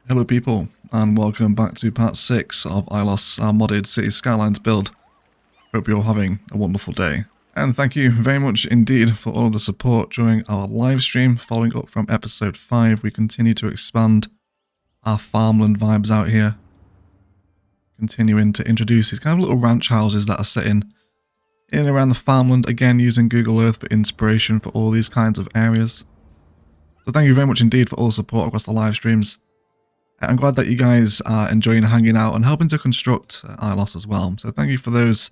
Hello people, and welcome back to part 6 of Ilos, our modded Cities Skylines build. Hope you're having a wonderful day. And thank you very much indeed for all of the support during our live stream. Following up from episode 5, we continue to expand our farmland vibes out here. Continuing to introduce these kind of little ranch houses that are sitting in and around the farmland, again using Google Earth for inspiration for all these kinds of areas. So thank you very much indeed for all the support across the live streams. I'm glad that you guys are enjoying hanging out and helping to construct Ilos as well. So thank you for those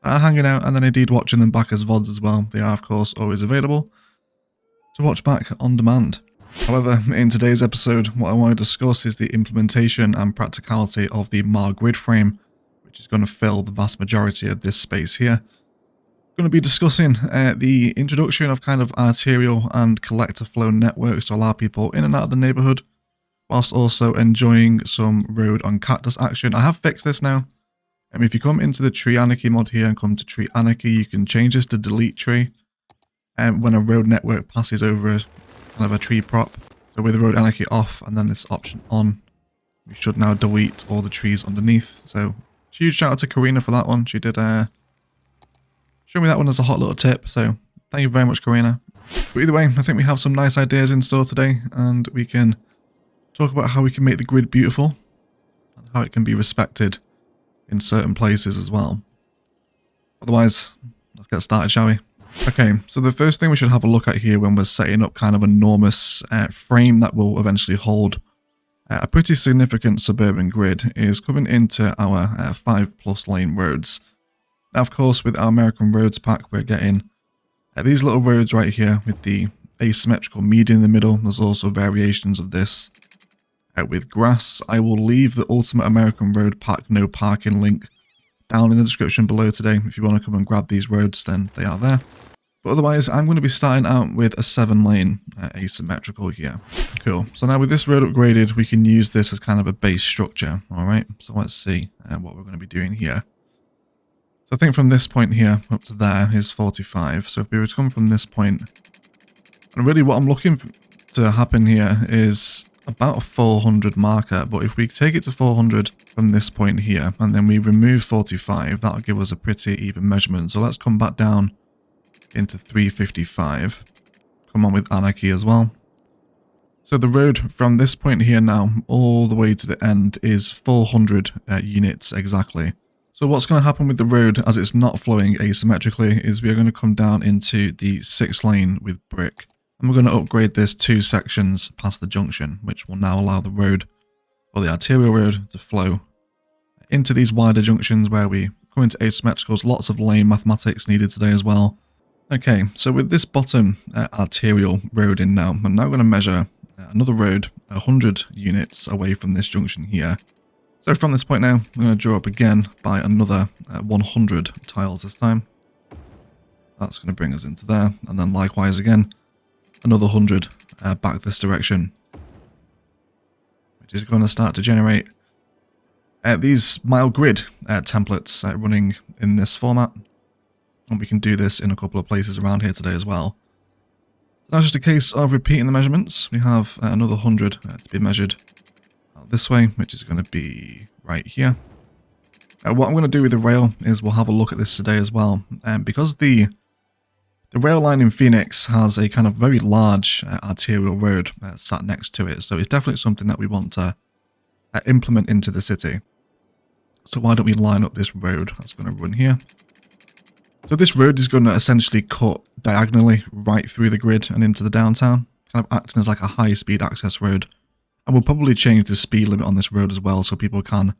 that are hanging out and then indeed watching them back as VODs as well. They are of course always available to watch back on demand. However, in today's episode, what I want to discuss is the implementation and practicality of the Mar grid frame, which is going to fill the vast majority of this space here. I'm going to be discussing the introduction of kind of arterial and collector flow networks to allow people in and out of the neighborhood, whilst also enjoying some road on cactus action. I have fixed this now. If you come into the tree anarchy mod here and come to tree anarchy, you can change this to delete tree. And when a road network passes over kind of a tree prop. So with the road anarchy off and then this option on, we should now delete all the trees underneath. So huge shout out to Karina for that one. She did show me that one as a hot little tip. So thank you very much, Karina. But either way, I think we have some nice ideas in store today, and we can talk about how we can make the grid beautiful and how it can be respected in certain places as well. Otherwise, let's get started, shall we? Okay, so the first thing we should have a look at here when we're setting up kind of an enormous frame that will eventually hold a pretty significant suburban grid is coming into our 5+ lane roads. Now, of course, with our American roads pack, we're getting these little roads right here with the asymmetrical median in the middle. There's also variations of this with grass. I will leave the Ultimate American Road Pack no parking link down in the description below today. If you want to come and grab these roads, then they are there. But otherwise, I'm going to be starting out with a 7-lane asymmetrical here. Cool. So now with this road upgraded, we can use this as kind of a base structure. All right. So let's see what we're going to be doing here. So I think from this point here up to there is 45. So if we were to come from this point, and really what I'm looking to happen here is about a 400 marker, but if we take it to 400 from this point here and then we remove 45, that'll give us a pretty even measurement. So let's come back down into 355. Come on with anarchy as well. So the road from this point here now all the way to the end is 400 units exactly. So what's going to happen with the road as it's not flowing asymmetrically is we are going to come down into the 6 lane with brick. And we're going to upgrade this 2 sections past the junction, which will now allow the road, or the arterial road, to flow into these wider junctions where we come into asymmetricals. Lots of lane mathematics needed today as well. Okay, so with this bottom arterial road in now, I'm now going to measure another road 100 units away from this junction here. So from this point now, I'm going to draw up again by another 100 tiles this time. That's going to bring us into there, and then likewise again, another 100 back this direction, which is going to start to generate these mile grid templates running in this format. And we can do this in a couple of places around here today as well. So now just a case of repeating the measurements. We have another 100 to be measured out this way, which is going to be right here. What I'm going to do with the rail is we'll have a look at this today as well. Because the The rail line in Phoenix has a kind of very large arterial road sat next to it, so it's definitely something that we want to implement into the city. So why don't we line up this road that's going to run here? So this road is going to essentially cut diagonally right through the grid and into the downtown, kind of acting as like a high-speed access road. And we'll probably change the speed limit on this road as well, so people can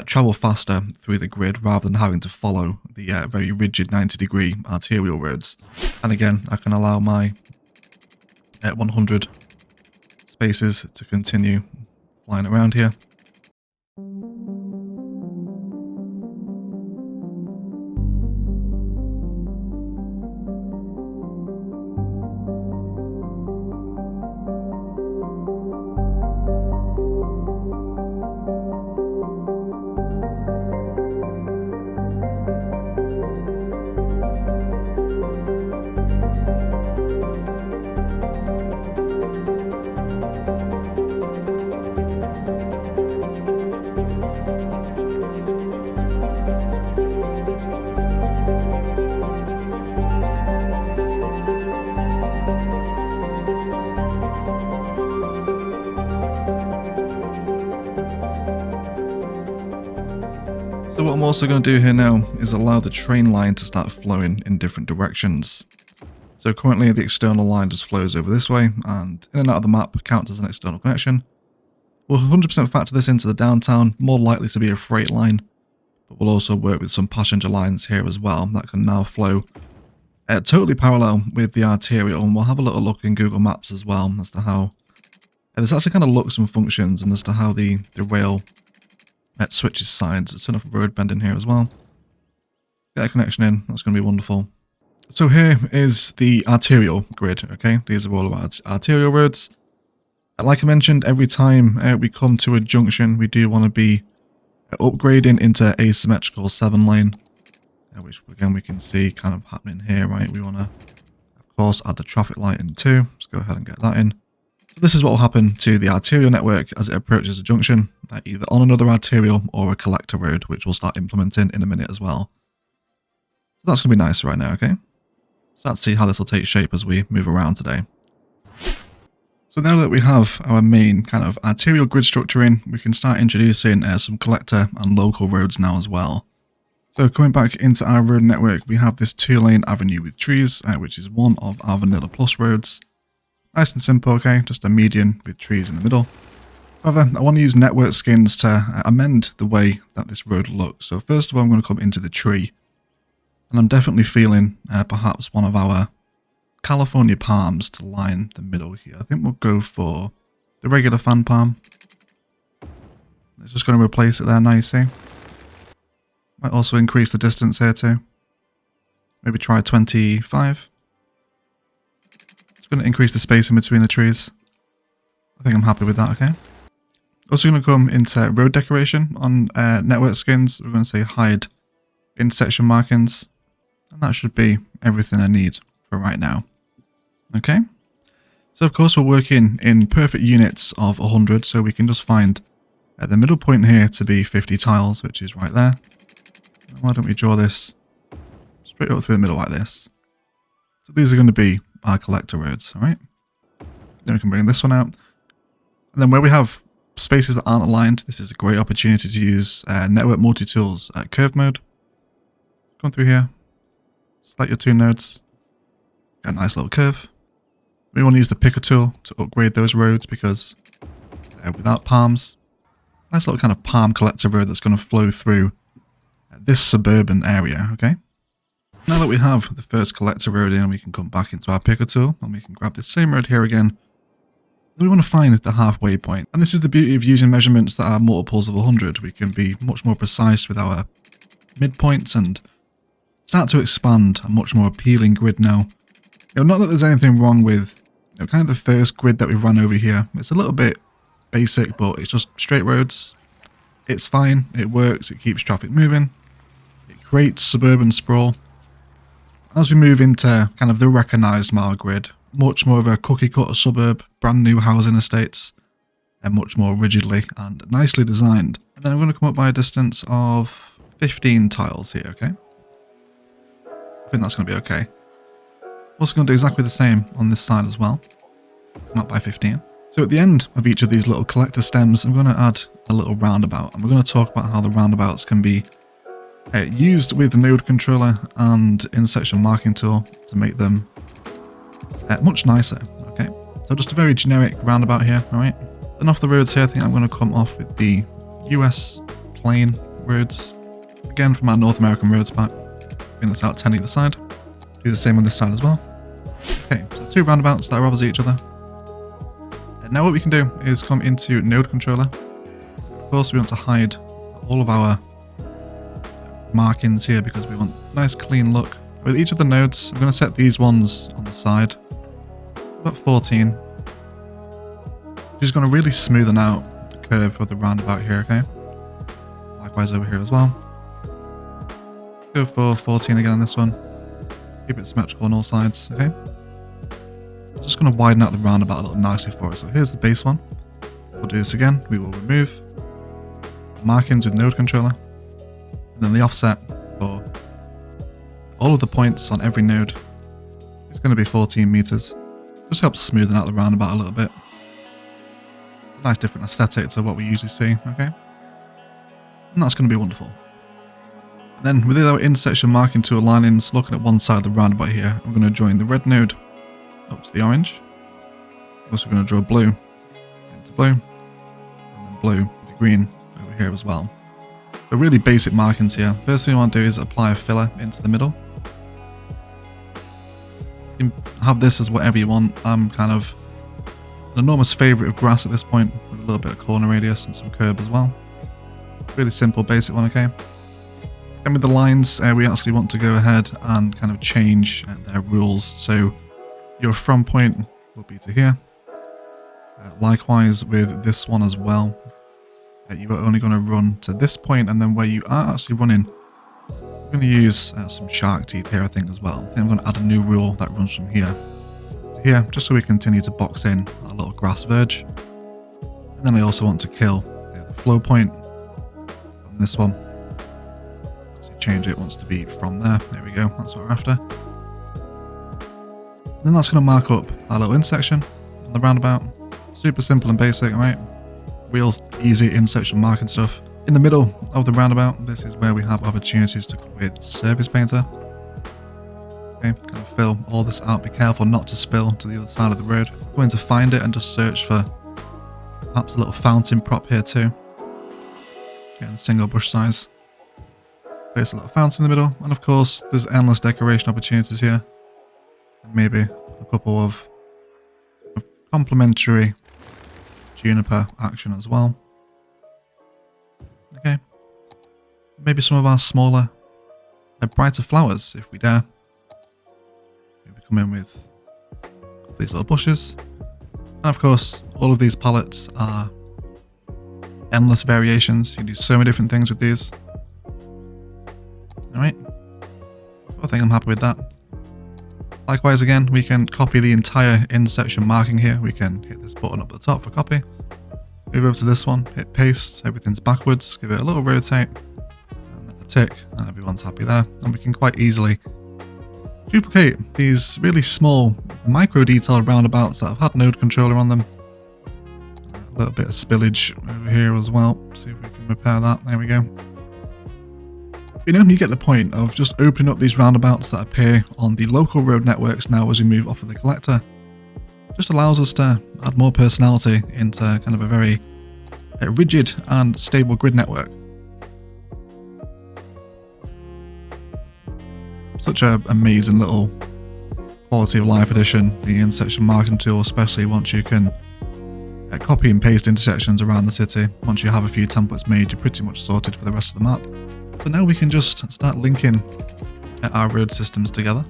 travel faster through the grid rather than having to follow the very rigid 90-degree arterial roads. And again, I can allow my 100 spaces to continue flying around here. So what I'm also going to do here now is allow the train line to start flowing in different directions. So currently the external line just flows over this way, and in and out of the map counts as an external connection. We'll 100% factor this into the downtown, more likely to be a freight line, but we'll also work with some passenger lines here as well that can now flow totally parallel with the arterial, and we'll have a little look in Google Maps as well as to how there's actually kind of looks and functions, and as to how the rail switches sides. It's enough road bend in here as well. Get a connection in, that's going to be wonderful. So here is the arterial grid, okay? These are all of our arterial roads. Like I mentioned, every time we come to a junction, we do want to be upgrading into asymmetrical 7-lane, which again we can see kind of happening here, right? We want to, of course, add the traffic light in too. Let's go ahead and get that in. So this is what will happen to the arterial network as it approaches a junction, either on another arterial or a collector road, which we'll start implementing in a minute as well. So that's going to be nice right now, okay? So let's see how this will take shape as we move around today. So now that we have our main kind of arterial grid structure in, we can start introducing some collector and local roads now as well. So coming back into our road network, we have this 2-lane avenue with trees, which is one of our Vanilla Plus roads. Nice and simple, okay? Just a median with trees in the middle. However, I want to use network skins to amend the way that this road looks. So first of all, I'm going to come into the tree. And I'm definitely feeling perhaps one of our California palms to line the middle here. I think we'll go for the regular fan palm. It's just going to replace it there, now you see. Might also increase the distance here too. Maybe try 25. It's going to increase the space in between the trees. I think I'm happy with that, okay? Also going to come into road decoration on network skins. We're going to say hide intersection markings. And that should be everything I need for right now. Okay? So of course we're working in perfect units of 100, so we can just find the middle point here to be 50 tiles, which is right there. Why don't we draw this straight up through the middle like this? So these are going to be our collector roads, alright? Then we can bring this one out. And then where we have spaces that aren't aligned, this is a great opportunity to use network multi-tools curve mode. Come through here, select your 2 nodes, get a nice little curve. We want to use the picker tool to upgrade those roads because without palms, nice little kind of palm collector road that's going to flow through this suburban area, okay? Now that we have the first collector road in, we can come back into our picker tool and we can grab this same road here again. We want to find the halfway point. And this is the beauty of using measurements that are multiples of 100. We can be much more precise with our midpoints and start to expand a much more appealing grid now. Not that there's anything wrong with kind of the first grid that we ran over here. It's a little bit basic, but it's just straight roads. It's fine, it works, it keeps traffic moving. It creates suburban sprawl. As we move into kind of the recognised mile grid, much more of a cookie cutter suburb, brand new housing estates, and much more rigidly and nicely designed. And then I'm going to come up by a distance of 15 tiles here, okay? I think that's going to be okay. Also going to do exactly the same on this side as well. Come up by 15. So at the end of each of these little collector stems, I'm going to add a little roundabout. And we're going to talk about how the roundabouts can be used with the node controller and intersection marking tool to make them much nicer. Okay, so just a very generic roundabout here. All right. Then off the roads here, I think I'm going to come off with the US plain roads. Again, from our North American roads pack. Bring this out 10 either side. Do the same on this side as well. Okay, so 2 roundabouts that are opposite each other. And now what we can do is come into node controller. Of course, we want to hide all of our markings here because we want a nice clean look. With each of the nodes, I'm going to set these ones on the side. About 14. Just going to really smoothen out the curve of the roundabout here, okay? Likewise over here as well. Go for 14 again on this one. Keep it symmetrical on all sides, okay? I'm just going to widen out the roundabout a little nicely for us. So here's the base one. We'll do this again. We will remove the markings with node controller. And then the offset for all of the points on every node is going to be 14 meters. Just helps smoothen out the roundabout a little bit. It's a nice different aesthetic to what we usually see, okay? And that's going to be wonderful. And then with our intersection marking tool alignings, looking at one side of the roundabout here, I'm going to join the red node up to the orange. I'm also going to draw blue into blue, and then blue into green over here as well. So really basic markings here. First thing you want to do is apply a filler into the middle. You can have this as whatever you want. I'm kind of an enormous favourite of grass at this point, with a little bit of corner radius and some curb as well. Really simple, basic one, okay? And with the lines, we actually want to go ahead and kind of change their rules. So your from point will be to here. Likewise with this one as well. You are only going to run to this point, and then where you are actually running, I'm going to use some shark teeth here, I think, as well. Then I'm going to add a new rule that runs from here to here, just so we continue to box in our little grass verge. And then I also want to kill the flow point from this one. So change it wants to be from there. There we go. That's what we're after. And then that's going to mark up our little intersection on the roundabout. Super simple and basic, right? Real easy intersection marking stuff. In the middle of the roundabout, this is where we have opportunities to come with surface painter. Okay, gonna fill all this out. Be careful not to spill to the other side of the road. Going to find it and just search for perhaps a little fountain prop here too. Again, single brush size. Place a little fountain in the middle, and of course, there's endless decoration opportunities here. And maybe a couple of complementary juniper action as well. Okay. Maybe some of our smaller, brighter flowers, if we dare. Maybe come in with these little bushes. And of course, all of these palettes are endless variations. You can do so many different things with these. Alright. I think I'm happy with that. Likewise again, we can copy the entire intersection marking here. We can hit this button up at the top for copy. Move over to this one, hit paste, everything's backwards, give it a little rotate, and then a tick, and everyone's happy there. And we can quite easily duplicate these really small, micro detailed roundabouts that have had node controller on them. A little bit of spillage over here as well. See if we can repair that. There we go. You know, you get the point of just opening up these roundabouts that appear on the local road networks now as we move off of the collector. Just allows us to add more personality into kind of a very rigid and stable grid network. Such an amazing little quality of life addition, the intersection marking tool, especially once you can copy and paste intersections around the city. Once you have a few templates made, you're pretty much sorted for the rest of the map. So now we can just start linking our road systems together.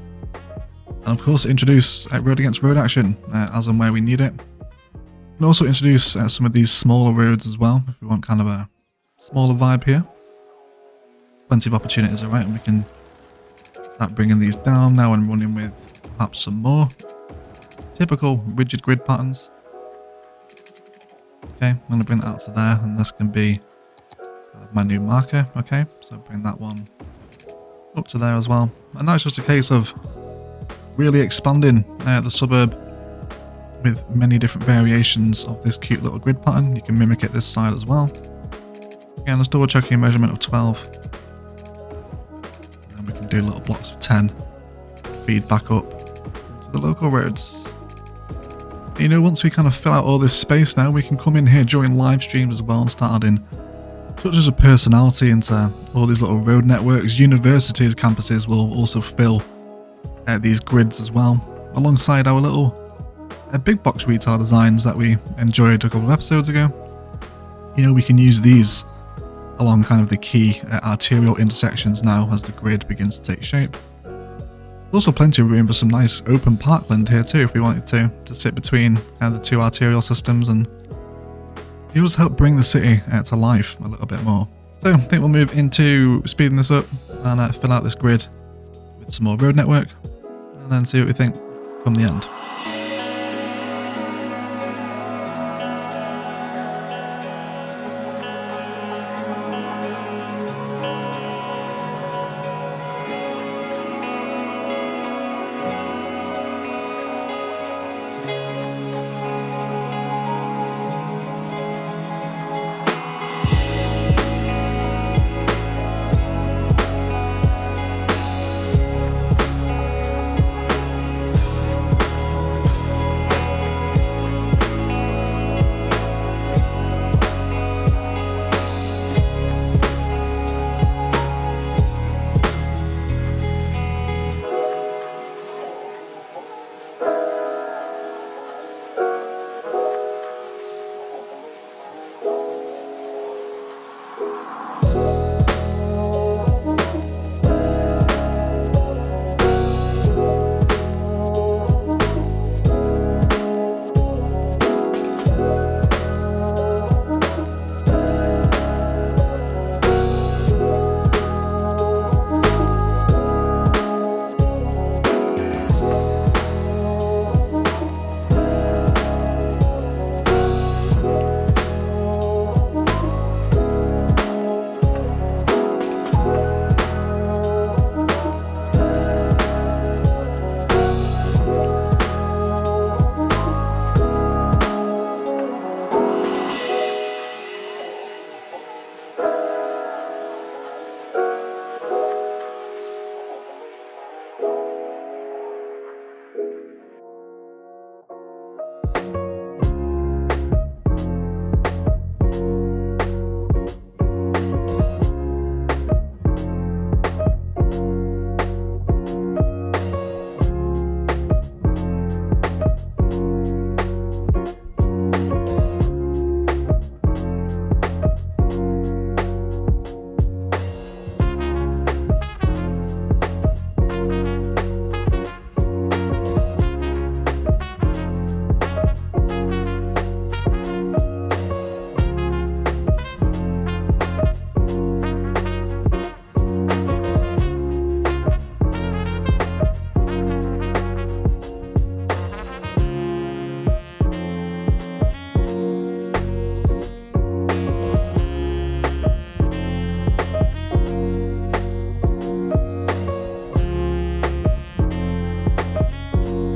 And of course introduce road against road action as and where we need it. And also introduce some of these smaller roads as well, if we want kind of a smaller vibe here. Plenty of opportunities, alright, and we can start bringing these down now and running with perhaps some more typical rigid grid patterns. Okay, I'm going to bring that out to there, and this can be my new marker. Okay, so bring that one up to there as well. And now it's just a case of really expanding the suburb with many different variations of this cute little grid pattern. You can mimic it this side as well. Again, let's double check your measurement of 12. And then we can do little blocks of 10. Feed back up to the local roads. You know, once we kind of fill out all this space now, we can come in here during live streams as well and start adding touches of personality into all these little road networks. Universities, campuses will also fill these grids as well, alongside our little big box retail designs that we enjoyed a couple of episodes ago. You know, we can use these along kind of the key arterial intersections now as the grid begins to take shape. There's also plenty of room for some nice open parkland here too if we wanted to sit between kind of the two arterial systems, and it will help bring the city to life a little bit more. So I think we'll move into speeding this up and fill out this grid with some more road network, and then see what we think come the end.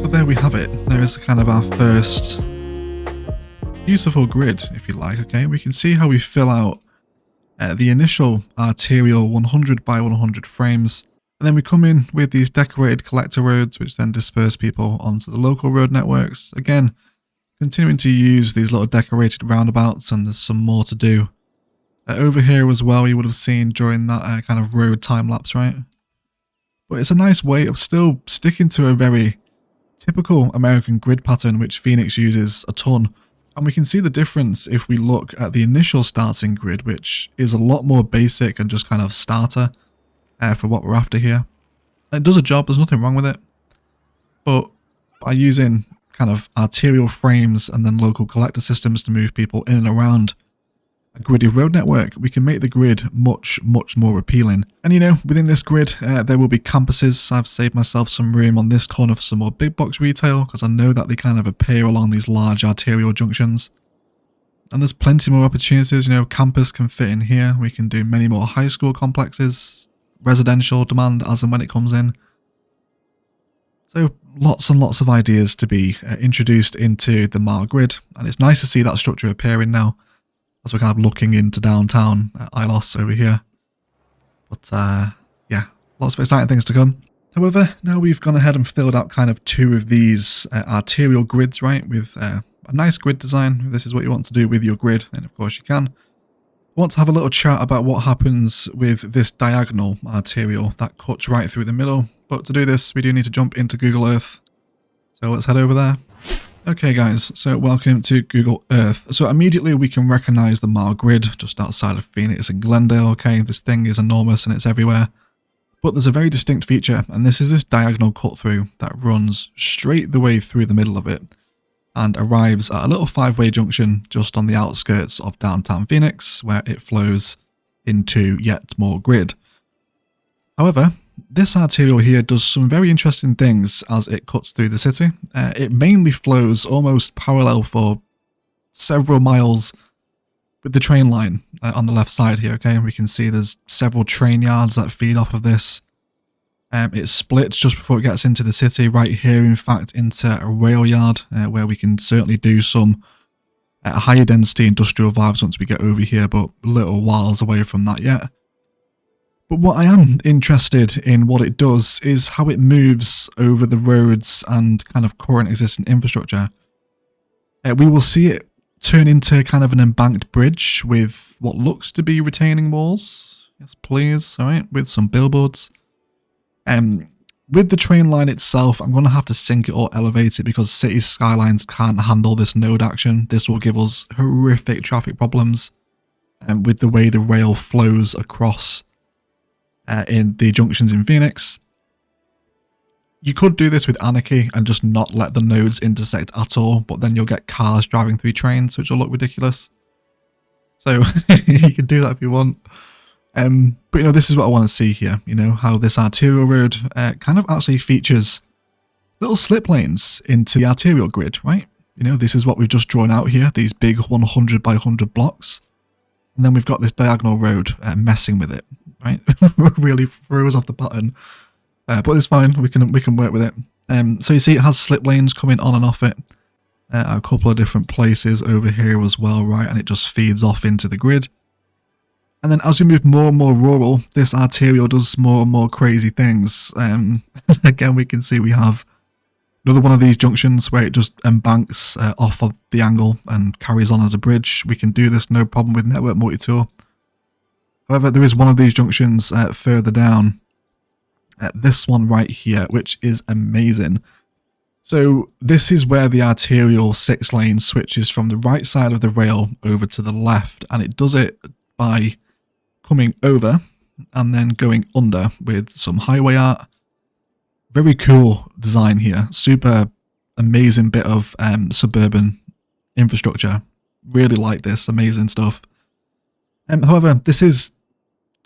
There we have it. There is kind of our first beautiful grid, if you like. Okay, we can see how we fill out the initial arterial 100 by 100 frames, and then we come in with these decorated collector roads, which then disperse people onto the local road networks. Again, continuing to use these little decorated roundabouts, and there's some more to do over here as well. You would have seen during that kind of road time lapse, right? But it's a nice way of still sticking to a very typical American grid pattern, which Phoenix uses a ton. And we can see the difference if we look at the initial starting grid, which is a lot more basic and just kind of starter for what we're after here. And it does a job, there's nothing wrong with it. But by using kind of arterial frames and then local collector systems to move people in and around a griddy road network, we can make the grid much more appealing. And you know, within this grid there will be campuses. I've saved myself some room on this corner for some more big box retail, because I know that they kind of appear along these large arterial junctions. And there's plenty more opportunities. You know, campus can fit in here. We can do many more high school complexes, residential demand as and when it comes in. So lots and lots of ideas to be introduced into the Mar grid, and it's nice to see that structure appearing now as we're kind of looking into downtown Ilos over here. But yeah, lots of exciting things to come. However, now we've gone ahead and filled out kind of two of these arterial grids, right, with a nice grid design. If this is what you want to do with your grid, then of course you can. I want to have a little chat about what happens with this diagonal arterial that cuts right through the middle. But to do this, we do need to jump into Google Earth. So let's head over there. Okay guys, so welcome to Google Earth. So immediately we can recognize the Mar grid just outside of Phoenix and Glendale. Okay, this thing is enormous and it's everywhere. But there's a very distinct feature, and this is this diagonal cut through that runs straight the way through the middle of it and arrives at a little 5-way junction just on the outskirts of downtown Phoenix, where it flows into yet more grid. However, this arterial here does some very interesting things as it cuts through the city. It mainly flows almost parallel for several miles with the train line on the left side here, okay? We can see there's several train yards that feed off of this. It splits just before it gets into the city, right here, in fact, into a rail yard, where we can certainly do some higher density industrial vibes once we get over here, but a little whiles away from that yet. But what I am interested in what it does is how it moves over the roads and kind of current existing infrastructure. We will see it turn into kind of an embanked bridge with what looks to be retaining walls. Yes, please. All right, with some billboards. With the train line itself, I'm going to have to sink it or elevate it because Cities Skylines can't handle this node action. This will give us horrific traffic problems with the way the rail flows across in the junctions in Phoenix. You could do this with Anarchy and just not let the nodes intersect at all, but then you'll get cars driving through trains, which will look ridiculous. So you can do that if you want. But you know, this is what I want to see here, you know, how this arterial road kind of actually features little slip lanes into the arterial grid, right? You know, this is what we've just drawn out here, these big 100 by 100 blocks. And then we've got this diagonal road messing with it, right? Really throws off the pattern. But it's fine, we can work with it. So you see it has slip lanes coming on and off it. A couple of different places over here as well, right? And it just feeds off into the grid. And then as we move more and more rural, this arterial does more and more crazy things. Again, we can see we have another one of these junctions where it just embanks off of the angle and carries on as a bridge. We can do this no problem with Network Multi-Tool. However, there is one of these junctions further down. This one right here, which is amazing. So this is where the arterial 6-lane switches from the right side of the rail over to the left, and it does it by coming over and then going under with some highway art. Very cool design here. Super amazing bit of suburban infrastructure. Really like this. Amazing stuff. However, this is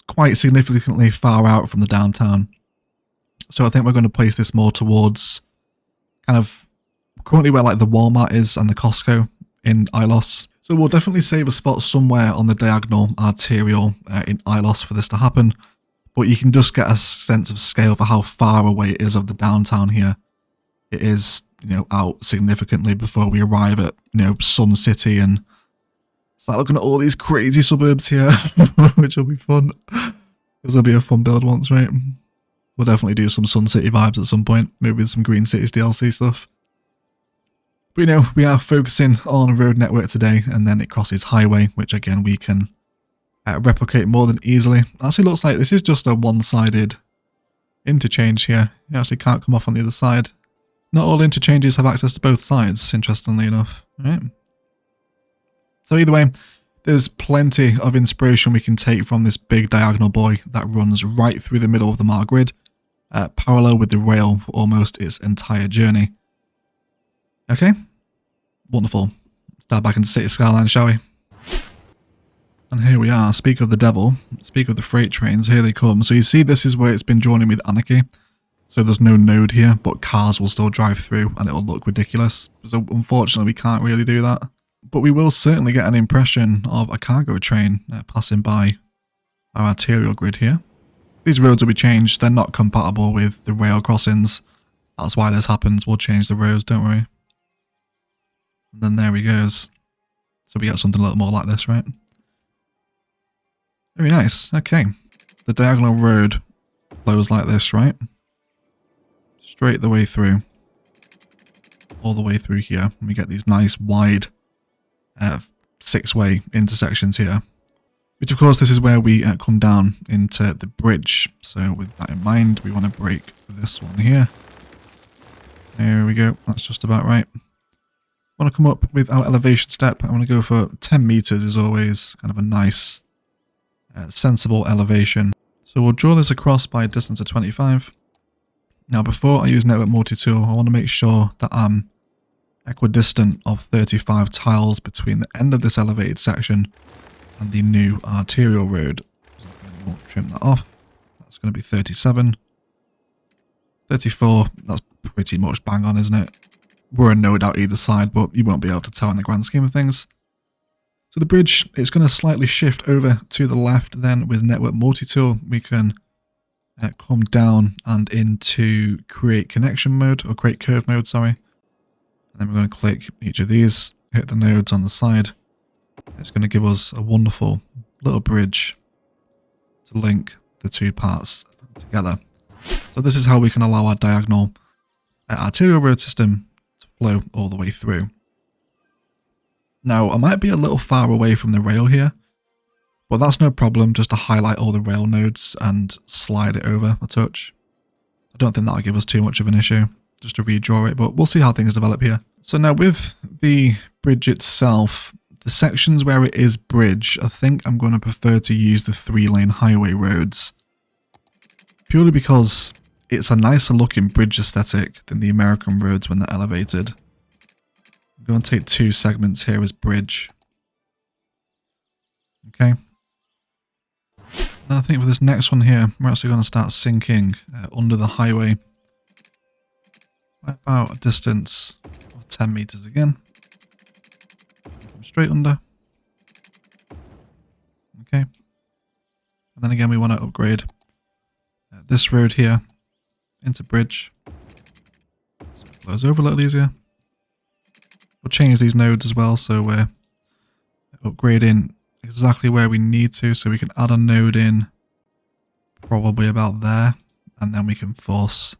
quite significantly far out from the downtown. So I think we're going to place this more towards kind of currently where like the Walmart is and the Costco in Ilos. So we'll definitely save a spot somewhere on the diagonal arterial in Ilos for this to happen. But you can just get a sense of scale for how far away it is of the downtown here. It is, you know, out significantly before we arrive at, you know, Sun City and start looking at all these crazy suburbs here, which will be fun. This will be a fun build once, right? We'll definitely do some Sun City vibes at some point, maybe with some Green Cities DLC stuff. But you know, we are focusing on road network today, and then it crosses highway, which again we can replicate more than easily. Actually looks like this is just a one-sided interchange here. You actually can't come off on the other side. Not all interchanges have access to both sides, interestingly enough. Right? So either way, there's plenty of inspiration we can take from this big diagonal boy that runs right through the middle of the Mar grid, parallel with the rail for almost its entire journey. Okay, wonderful. Let's dive back into Cities Skylines, shall we? And here we are. Speak of the devil. Speak of the freight trains. Here they come. So you see this is where it's been drawn in with Anarchy. So there's no node here, but cars will still drive through and it'll look ridiculous. So unfortunately we can't really do that. But we will certainly get an impression of a cargo train passing by our arterial grid here. These roads will be changed. They're not compatible with the rail crossings That's why this happens. We'll change the roads, don't worry. And then there he goes. So we get something a little more like this, right? Very nice. Okay. The diagonal road flows like this, right? Straight the way through. All the way through here. And we get these nice wide 6-way intersections here. Which of course this is where we come down into the bridge. So with that in mind, we want to break this one here. There we go. That's just about right. I want to come up with our elevation step. I want to go for 10 meters is always kind of a nice, sensible elevation. So we'll draw this across by a distance of 25. Now before I use network multi-tool, I want to make sure that I'm equidistant of 35 tiles between the end of this elevated section and the new arterial road. We'll trim that off. That's going to be 37. 34, that's pretty much bang on, isn't it? We're a node out either side, but you won't be able to tell in the grand scheme of things. So the bridge, it's going to slightly shift over to the left. Then with network multi-tool, we can come down and into create connection mode, or create curve mode, sorry. And then we're going to click each of these, hit the nodes on the side. It's going to give us a wonderful little bridge to link the two parts together. So this is how we can allow our diagonal arterial road system to flow all the way through. Now, I might be a little far away from the rail here, but that's no problem, just to highlight all the rail nodes and slide it over a touch. I don't think that'll give us too much of an issue, just to redraw it, but we'll see how things develop here. So now with the bridge itself, the sections where it is bridge, I think I'm going to prefer to use the 3-lane highway roads. Purely because it's a nicer looking bridge aesthetic than the American roads when they're elevated. I'm going to take 2 segments here as bridge. Okay. Then I think for this next one here, we're actually going to start sinking under the highway by about a distance of 10 meters again. Come straight under. Okay. And then again, we want to upgrade this road here into bridge. So it flows over a little easier. We'll change these nodes as well, so we're upgrading exactly where we need to, so we can add a node in probably about there, and then we can force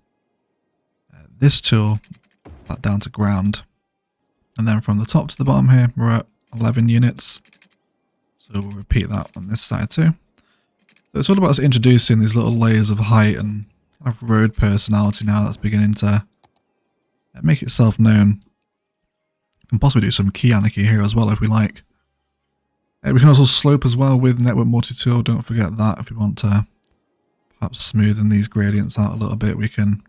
this tool back down to ground. And then from the top to the bottom here, we're at 11 units. So we'll repeat that on this side too. So it's all about us introducing these little layers of height and kind of road personality now that's beginning to make itself known. We can possibly do some key anarchy here as well if we like. We can also slope as well with network multi-tool, don't forget that. If we want to perhaps smoothen these gradients out a little bit, we can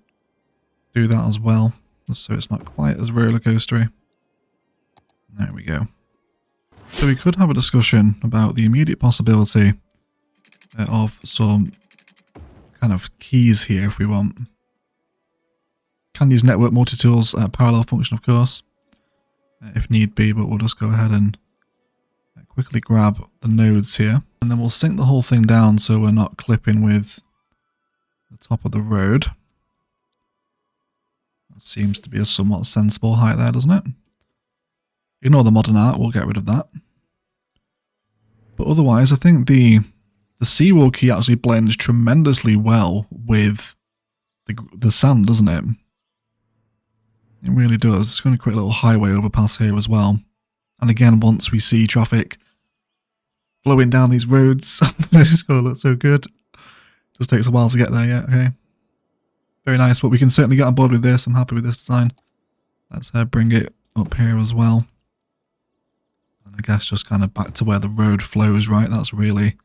do that as well, so it's not quite as roller coastery. There we go. So we could have a discussion about the immediate possibility of some kind of keys here if we want. Can use network multi-tools parallel function, of course, if need be, but we'll just go ahead and quickly grab the nodes here, and then we'll sink the whole thing down so we're not clipping with the top of the road. That seems to be a somewhat sensible height there, doesn't it? Ignore the modern art, we'll get rid of that. But otherwise, I think the seawall key actually blends tremendously well with the sand, doesn't it? It really does. It's going to create a little highway overpass here as well. And again, once we see traffic flowing down these roads, it's going to look so good. Just takes a while to get there, yeah, okay. Very nice, but we can certainly get on board with this. I'm happy with this design. Let's bring it up here as well. And I guess just kind of back to where the road flows, right? That's really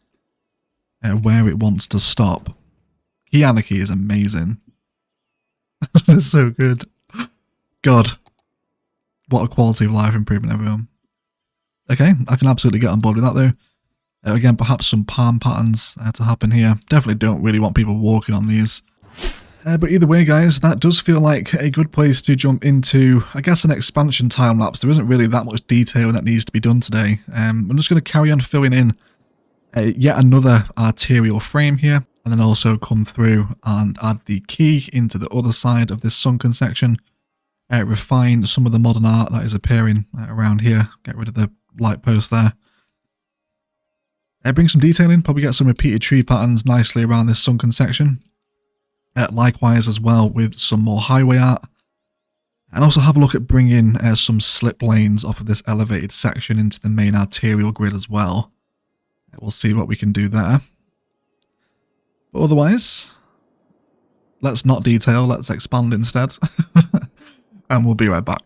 where it wants to stop. Key Anarchy is amazing. It's so good. God. What a quality of life improvement, everyone. Okay, I can absolutely get on board with that though. Again, perhaps some palm patterns to happen here. Definitely don't really want people walking on these. But either way, guys, that does feel like a good place to jump into, I guess, an expansion time-lapse. There isn't really that much detail that needs to be done today. I'm just going to carry on filling in yet another arterial frame here. and then also come through and add the key into the other side of this sunken section. Refine some of the modern art that is appearing around here. Get rid of the light post there. Bring some detail in, probably get some repeated tree patterns nicely around this sunken section. Likewise as well with some more highway art. And also have a look at bringing some slip lanes off of this elevated section into the main arterial grid as well. We'll see what we can do there. But otherwise, let's not detail, let's expand instead. And we'll be right back.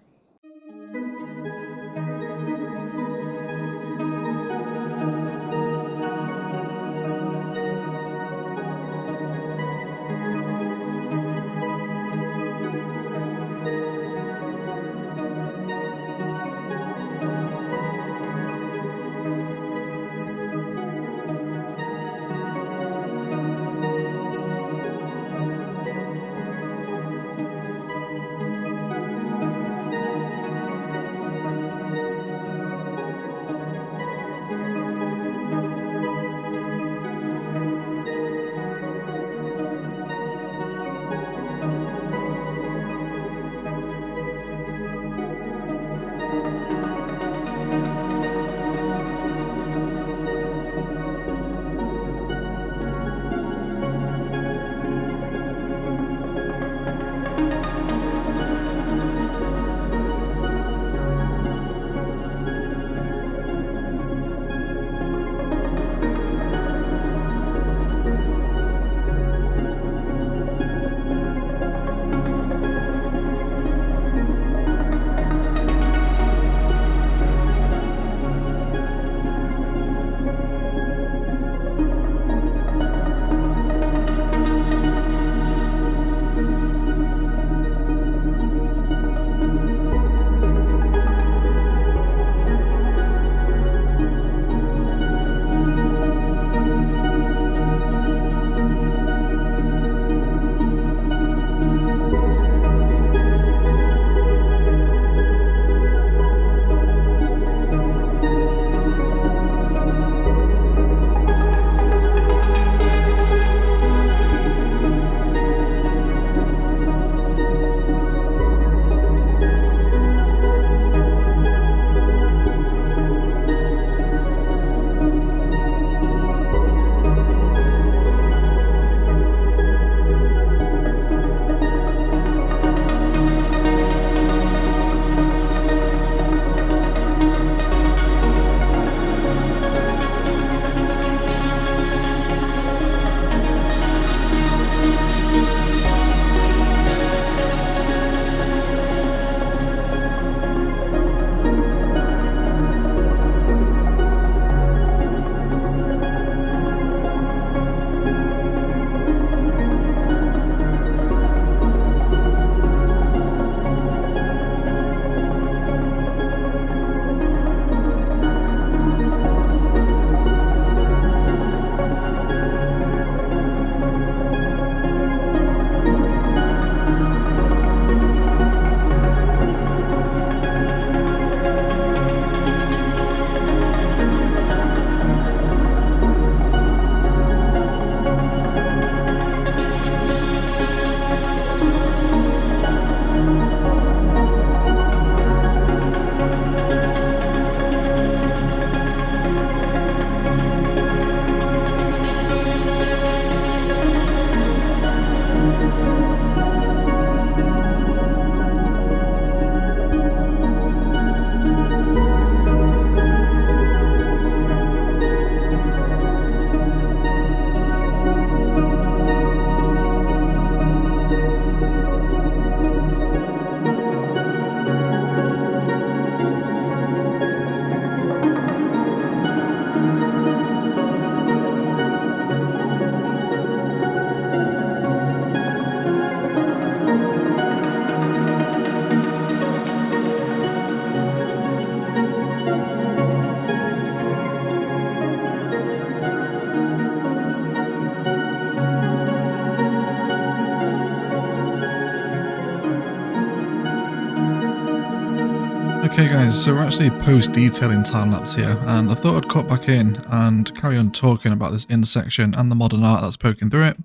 Okay guys, so we're actually post-detailing time-lapse here, and I thought I'd cut back in and carry on talking about this intersection and the modern art that's poking through it.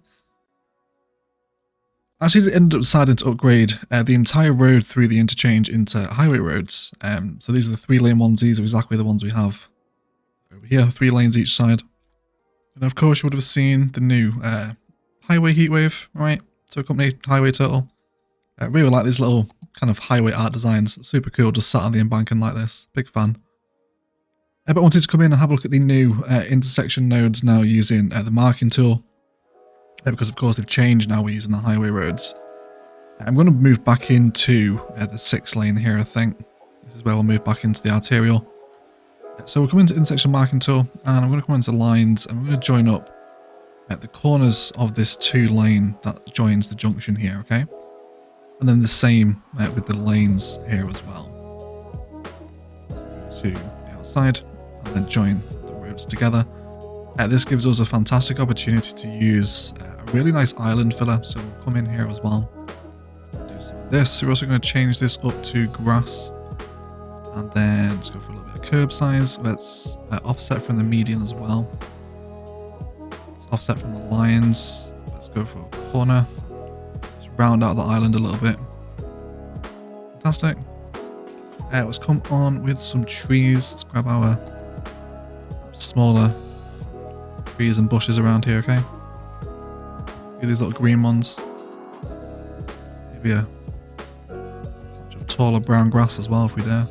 I actually ended up deciding to upgrade the entire road through the interchange into highway roads. So these are the 3-lane ones. These are exactly the ones we have over here, 3 lanes each side. And of course you would have seen the new highway heatwave, right? To accompany Highway Turtle. I really like these little kind of highway art designs. Super cool, just sat on the embankment like this. Big fan. But I wanted to come in and have a look at the new intersection nodes now using the marking tool. Because of course they've changed now, we're using the highway roads. I'm going to move back into the 6th lane here, I think. This is where we'll move back into the arterial. So we'll come into intersection marking tool, and I'm going to come into lines, and we're going to join up at the corners of this 2 lane that joins the junction here, okay? And then the same with the lanes here as well. To the outside, and then join the roads together. This gives us a fantastic opportunity to use a really nice island filler, so we'll come in here as well. Do some of this. We're also going to change this up to grass, and then let's go for a little bit of curb size. Let's offset from the median as well. Let's offset from the lines. Let's go for a corner. Let's round out the island a little bit. Fantastic. Let's come on with some trees. Let's grab our smaller trees and bushes around here, okay? These little green ones. Maybe a taller brown grass as well if we dare.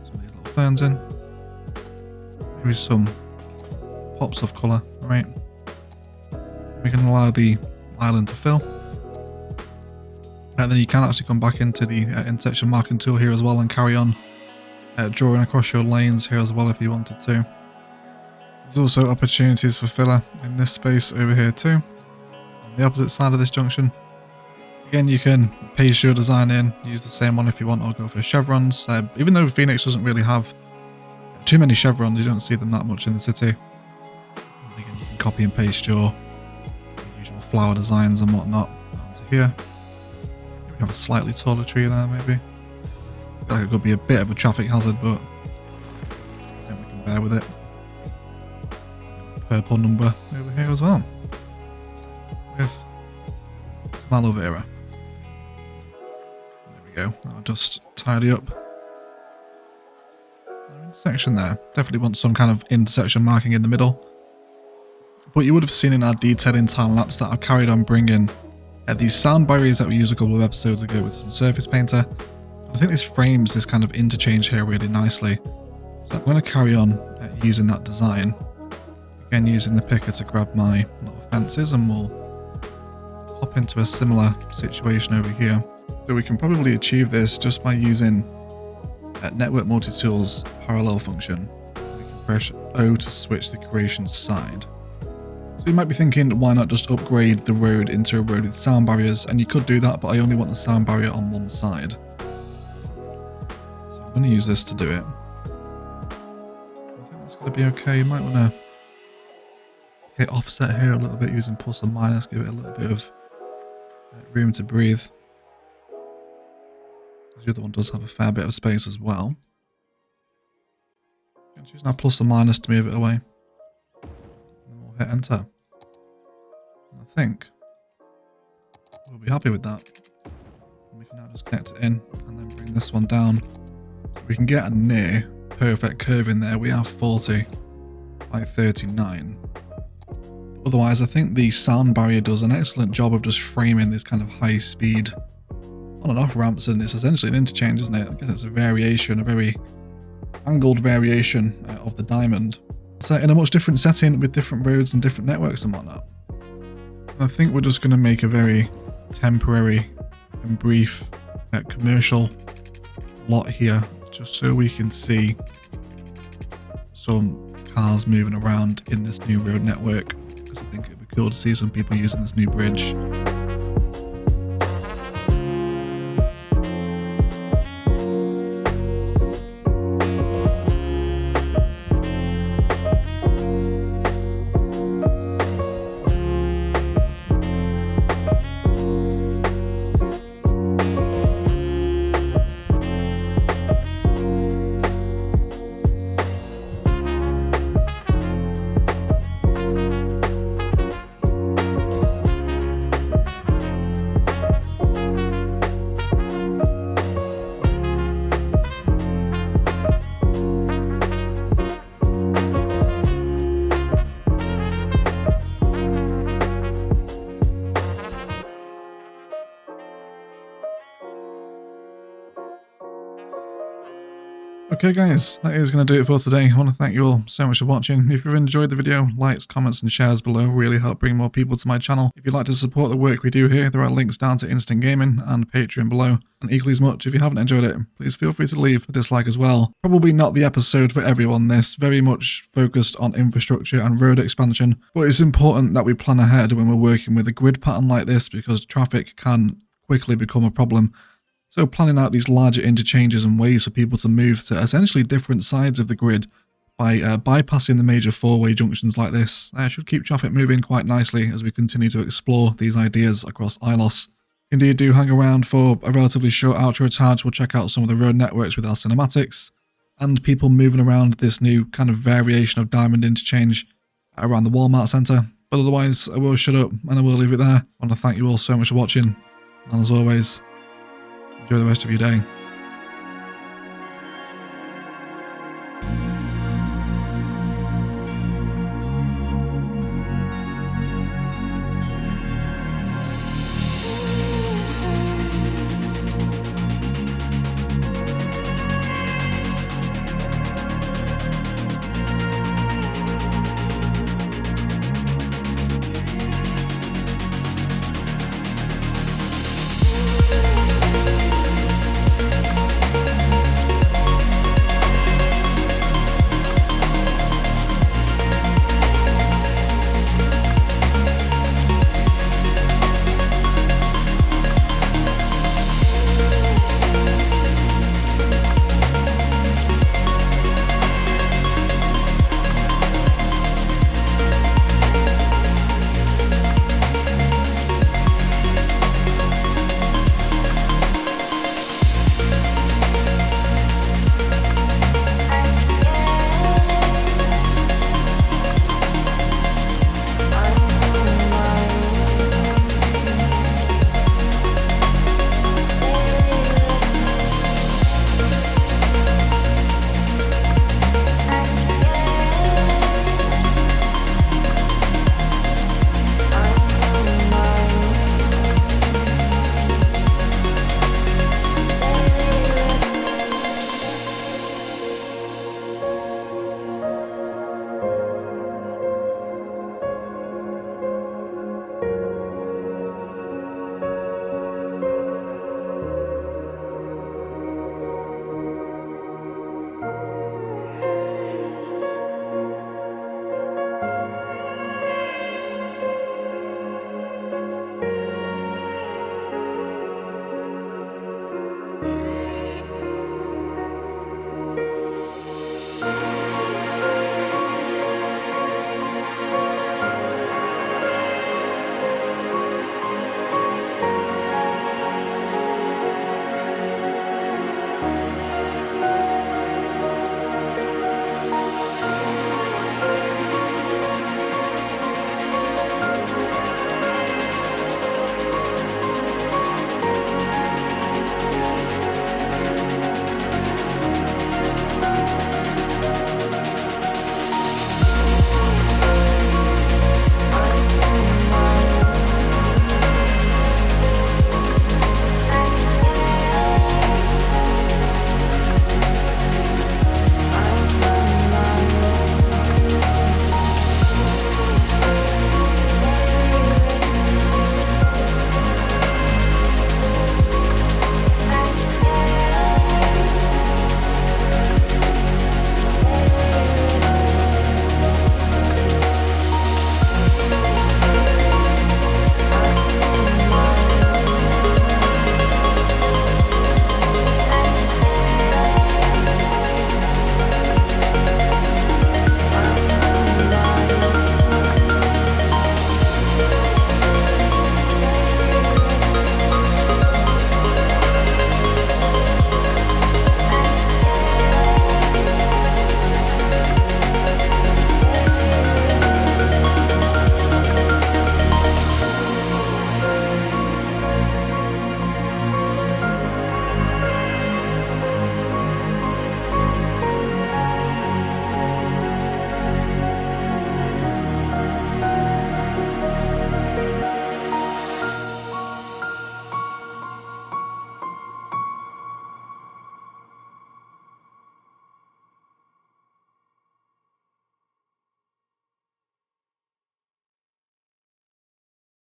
Some of these little ferns in. Maybe some pops of colour, alright? We can allow the island to fill. And then you can actually come back into the intersection marking tool here as well and carry on drawing across your lanes here as well if you wanted to. There's also opportunities for filler in this space over here too, on the opposite side of this junction. Again, you can paste your design in, use the same one if you want, or go for chevrons. Even though Phoenix doesn't really have too many chevrons, you don't see them that much in the city. And again, you can copy and paste your usual flower designs and whatnot onto here. We have a slightly taller tree there, maybe. I feel like it could be a bit of a traffic hazard, but I think we can bear with it. Purple number over here as well, with some aloe vera. There we go. I'll just tidy up our intersection there. Definitely want some kind of intersection marking in the middle. But you would have seen in our detailing time lapse that I've carried on bringing these sound barriers that we used a couple of episodes ago with some surface painter. I think this frames this kind of interchange here really nicely. So I'm going to carry on using that design. Again, using the picker to grab my little fences, and we'll hop into a similar situation over here. So we can probably achieve this just by using Network Multitool's parallel function. We can press O to switch the creation side. So you might be thinking, why not just upgrade the road into a road with sound barriers? And you could do that, but I only want the sound barrier on one side. So I'm going to use this to do it. I think that's going to be okay. You might want to hit offset here a little bit using plus and minus, give it a little bit of room to breathe. The other one does have a fair bit of space as well. Use now plus and minus to move it away. And we'll hit enter. And I think we'll be happy with that. And we can now just connect it in and then bring this one down. So we can get a near perfect curve in there. We have 40 by 39. Otherwise, I think the sound barrier does an excellent job of just framing this kind of high speed on and off ramps, and it's essentially an interchange, isn't it? I guess it's a variation, a very angled variation of the diamond. So in a much different setting with different roads and different networks and whatnot. And I think we're just going to make a very temporary and brief commercial lot here, just so we can see some cars moving around in this new road network. I think it'd be cool to see some people using this new bridge. Okay guys, that is going to do it for today. I want to thank you all so much for watching. If you've enjoyed the video, likes, comments and shares below really help bring more people to my channel. If you'd like to support the work we do here, there are links down to Instant Gaming and Patreon below. And equally as much, if you haven't enjoyed it, please feel free to leave a dislike as well. Probably not the episode for everyone this, very much focused on infrastructure and road expansion, but it's important that we plan ahead when we're working with a grid pattern like this because traffic can quickly become a problem. So planning out these larger interchanges and ways for people to move to essentially different sides of the grid by bypassing the major four-way junctions like this should keep traffic moving quite nicely as we continue to explore these ideas across Ilos. Indeed, do hang around for a relatively short outro tag. We'll check out some of the road networks with our cinematics and people moving around this new kind of variation of diamond interchange around the Walmart Centre. But otherwise, I will shut up and I will leave it there. I want to thank you all so much for watching, and as always, enjoy the rest of your day.